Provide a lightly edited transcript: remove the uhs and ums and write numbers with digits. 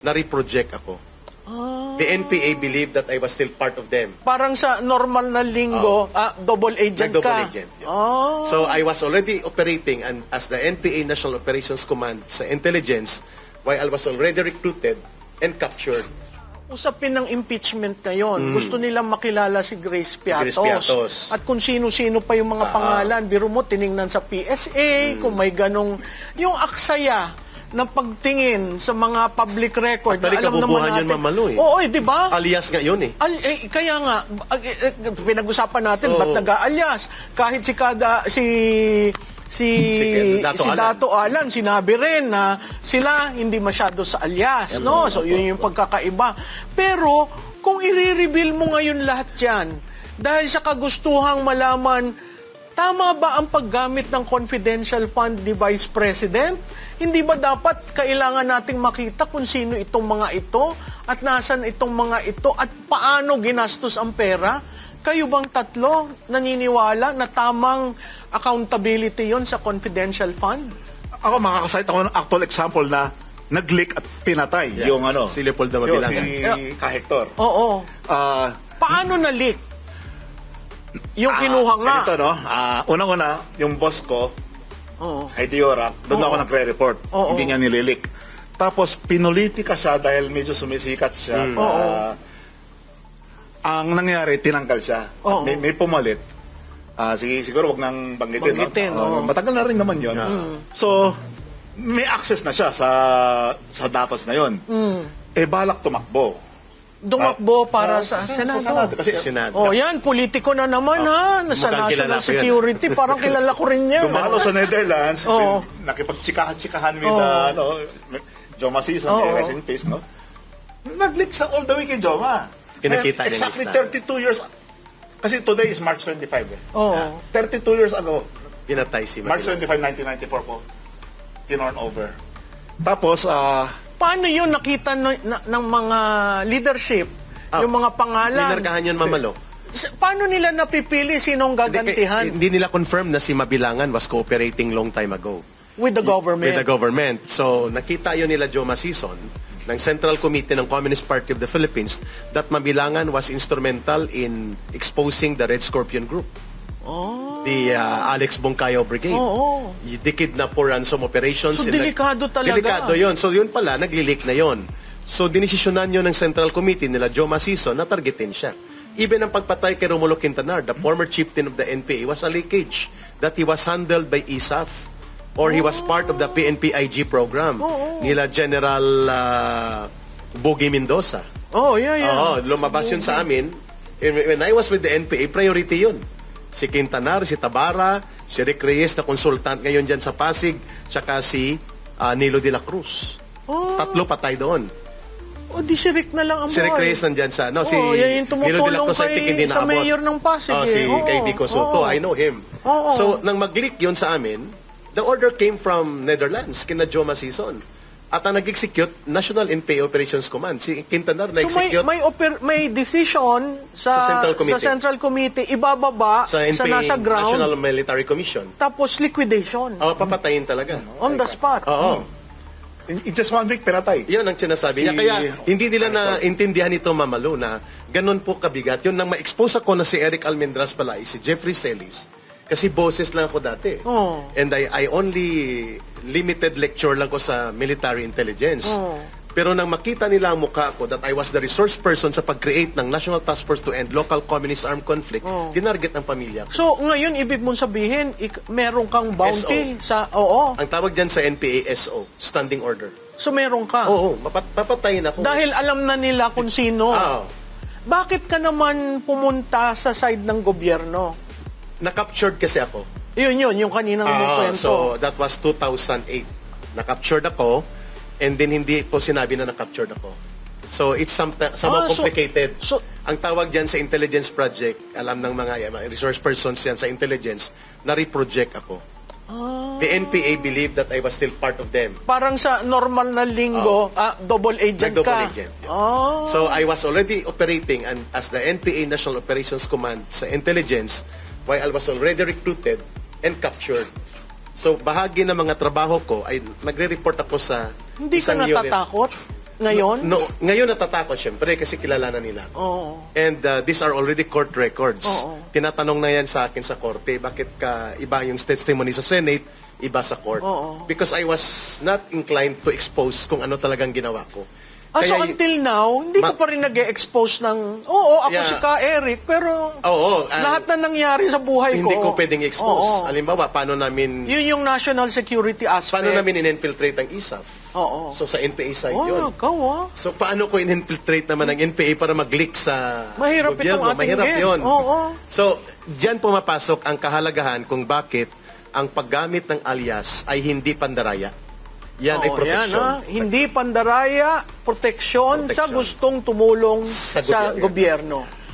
na-reproject ako. The NPA believed that I was still part of them. Parang sa normal na linggo, double agent Nag-double ka. agent. Yeah. So I was already operating as the NPA National Operations Command sa intelligence while I was already recruited and captured. Usapin ng impeachment ngayon. Gusto nilang makilala si Grace Piatos. Grace Piatos. At kung sino-sino pa yung mga pangalan. Biro mo, tiningnan sa PSA, kung may ganong... Yung aksaya na pagtingin sa mga public record. Actually, Alam naman kabubuhan natin. yun, Ma'am Malu, eh. Oo, di ba? Alias nga yun eh. Kaya nga, pinag-usapan natin, ba't nag-aalyas? Kahit si Dato Alan, sinabi rin na sila hindi masyado sa alyas, no? So, yun yung pagkakaiba. Pero, kung i-reveal mo ngayon lahat yan, dahil sa kagustuhang malaman, tama ba ang paggamit ng confidential fund ni Vice President? Hindi ba dapat kailangan nating makita kung sino itong mga ito at nasan itong mga ito at paano ginastos ang pera? Kayo bang tatlo naniniwala na tamang accountability yon sa confidential fund? Ako makakasite ako ng actual example na nag-leak at pinatay yung ano. Si Leopoldo Mabilangan. Si Ka-Hector. Oo. Paano na-leak? Yung kinuha nga. Ganito, no? Unang-una, yung boss ko, Heidi Yorak, doon ako nagre-report. Hindi niya nililik. Tapos, pinulitika siya dahil medyo sumisikat siya. Ang nangyari, tinanggal siya. May pumalit. Siguro wag nang banggitin. No? Matagal na rin naman yun. So, may access na siya sa datos na yun. Balak tumakbo. Dumakbo para sa Senado. Kasi Senado. Yan, politiko na naman ha. Sa national security, parang kilala ko rin yan. dumalo sa Netherlands, nakipagtsikahan with Joma Season, rest in peace, no? Nag-leak sa all the way kay Joma. Pinakita niya Exactly yung lista. 32 years. Kasi today is March 25. Eh. 32 years ago, Pinatay si March Mabilangan. 25, 1994 po, tinorn over. Tapos, Paano yun nakita ng mga leadership? Yung mga pangalan? Minarkahan yun, Mamalo. Paano nila napipili sinong gagantihan? Hindi nila confirm na si Mabilangan was cooperating long time ago. With the government? With the government. So, nakita yun nila Joma Season ng Central Committee ng Communist Party of the Philippines that Mabilangan was instrumental in exposing the Red Scorpion Group. The Alex Bongcayo Brigade. The kidnap for ransom operations. So, delikado talaga. Delikado yun. So, yun pala, naglilik na yun. So, dinesisyonan yun ng Central Committee nila Joma Season na targetin siya. Even ang pagpatay kay Romulo Quintanar, the former chieftain of the NPA, was a leakage that he was handled by ISAF or he was part of the PNP-IG program nila General Bogie Mendoza. Lumabas yun sa amin. When I was with the NPA, priority yun. Si Quintanar, si Tabara, si Rick Reyes na consultant ngayon dyan sa Pasig, tsaka si Nilo de la Cruz. Tatlo patay doon. Di si Rick na lang ang Si Rick buhay. Reyes nandyan sa, yan yung tumutulong sa mayor ng Pasig. Kay Vico Soto, I know him. So, nang mag-leak yun sa amin, the order came from Netherlands, kina Joma Season. At ang nag-execute, National NPA Operations Command. Si Quintanar na-execute. May decision sa Central Committee, ibababa sa NPA, nasa ground, National Military Commission. tapos liquidation. Papatayin talaga. On the spot. in just 1 week, pinatay. Yun ang sinasabi niya. Kaya hindi nila naintindihan ito, Mamalo, na ganun po kabigat. Yun, nang ma-expose ako na si Eric Almendras pala, si Jeffrey Celis. Kasi boses lang ako dati. And I only limited lecture lang ko sa military intelligence. Pero nang makita nila ang mukha ko that I was the resource person sa pag-create ng National Task Force to End Local Communist Armed Conflict, tinarget ang pamilya ko. So, ngayon, ibig mong sabihin, meron kang bounty sa... Ang tawag dyan sa NPA, SO, Standing Order. So, meron ka? Papatayin ako. Dahil alam na nila kung sino. Bakit ka naman pumunta sa side ng gobyerno? Na-captured kasi ako. Yun, yung kaninang kwento. So, that was 2008. Na-captured ako, and then hindi po sinabi na na-captured ako. So, it's somewhat complicated. Ang tawag dyan sa intelligence project, alam ng mga resource persons yan sa intelligence, na-reproject ako. The NPA believed that I was still part of them. Parang sa normal na linggo, double agent Double ka. agent. Yeah. So, I was already operating as the NPA National Operations Command sa intelligence while I was already recruited and captured. So, bahagi ng mga trabaho ko ay nagre-report ako sa Hindi ka isang natatakot? Ngayon? No, ngayon natatakot syempre kasi kilala na nila. Oo. And these are already court records. Oo. Tinatanong na yan sa akin sa korte, bakit ka iba yung testimony sa Senate, iba sa court? Oo. Because I was not inclined to expose kung ano talagang ginawa ko. So Kaya until now, hindi ka pa rin nag-expose ng, oo, ako Yeah. si Ka Eric, pero Oo, lahat na nangyari sa buhay hindi ko. ko pwedeng Oo. expose. Halimbawa, paano namin Yun yung national security aspect. paano namin in-infiltrate ang ISAF? Oo. So sa NPA side yun. ikaw So paano ko in-infiltrate naman ang NPA para mag-leak sa Mahirap itong gobyerno? ating Mahirap guest. yun. Oo. So, diyan pumapasok ang kahalagahan kung bakit ang paggamit ng alias ay hindi pandaraya. Yan ay Oo, proteksyon. yan, hindi pandaraya, proteksyon sa Proteksyon. gustong tumulong Sa sa gobyerno. gobyerno.